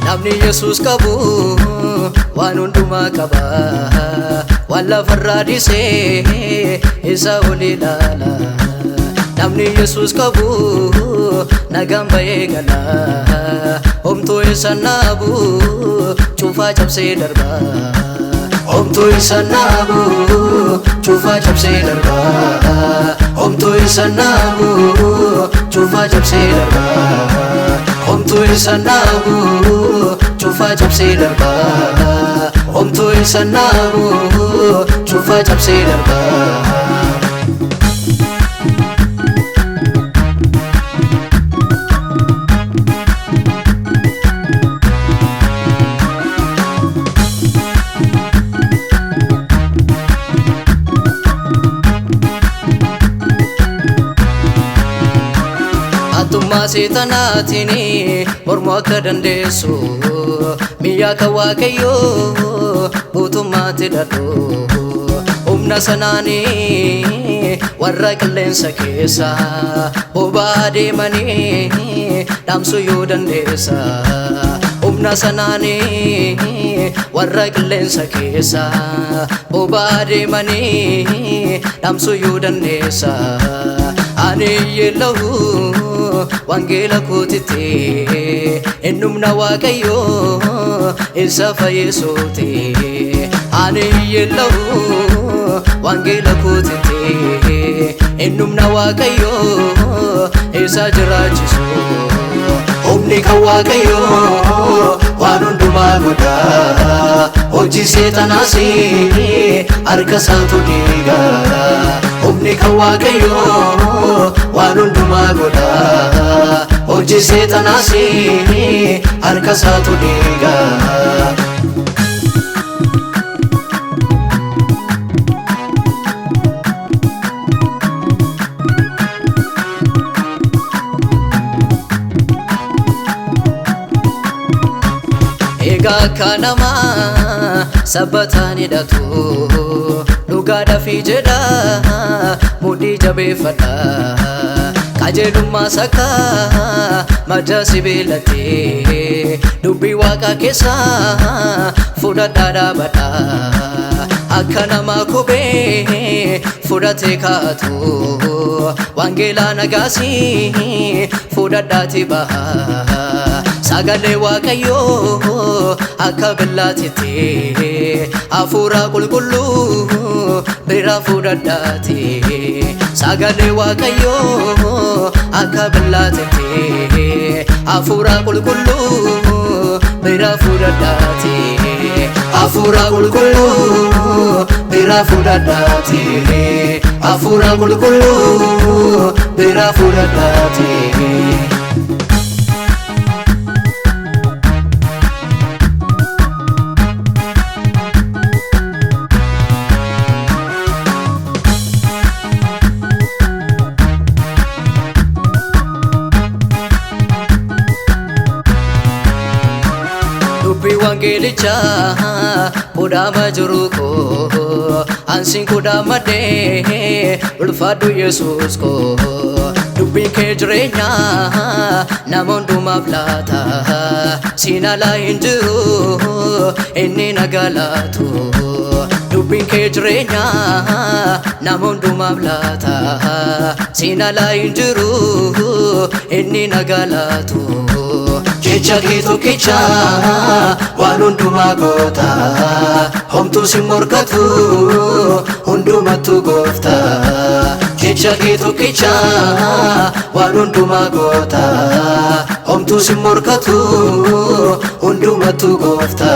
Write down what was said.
Namni Yesus qabu waan hundumaa qaba waan lafarraa dhisee isa ol ilaala. Namni Yesus qabu nagaan ba'ee gala homtuu isa naabu cufaa cabsee darba. Homtuu isa naabu cufaa cabsee darba. Homtuu isa naabu cufaa cabsee darba. Homtuu isa naabu cufaa cabsee darba. Homtuu isa naabu cufaa cabsee darba. Atummaa seexanaatini mormu akka dandeessu miyaa kan Waaqayyoo guutummaatti dadhu. Humna sanaani warra qilleensa keessa boba'aa deemanii dhaamsuu yoo dandeessa. Humna sanaani warra qilleensa keessa boba'aa deemanii dhaamsuu yoo dandeessa. Ani yeellahu wangeela kootitti ennumna Waaqayyoo isa fayyisuuti. Ani yeellahu wangeela kootitti ennumna Waaqayyoo isa jiraachisu. Humni kan Waaqayyoo waan hundumaa godha hojii seexanaas harka isaatu diiga. Humni kan Waaqayyoo waan hundumaa godha hojii seexanaas harka isaatu diiga. Egaa akka namaa sabbataan hidhatu dhugaadhaaf jedha mudhii jabeeffadha. Qajeelummaa sakka madda sibiilatti dubbii Waaqaa keessa fudhadhaa dhaabadha. Akka namaa kophee fudhatee kaa'atu wangeelaa nagaasii fudhadhaati baha. Sagalee Waaqayyoo akka billaatitti hafuura qulqulluu bira fudhadhaati. Sagalee Waaqayyoo akka billaatitti hafuura qulqulluu bira fudhadhaati. Hafuura qulqulluu bira fudhadhaati. Hafuura qulqulluu bira fudhadhaati. Dubbii wangeelicha kudhaama jiru koo ansiin kudhaamadhee ulfaadhu Yesuus koo. Dubbiin kee jireenya nama hundumaaf laata siin alaa hin jiru inni nagaa laatu. Dubbiin kee jireenya nama hundumaaf laata siin alaa hin jiru inni nagaa laatu. Jecha kee tokkicha waan hundumaa goota homtuu si morkatu hundumattuu goofta. Jecha kee tokkicha waan hundumaa goota homtuu si morkatu hundumattuu goofta.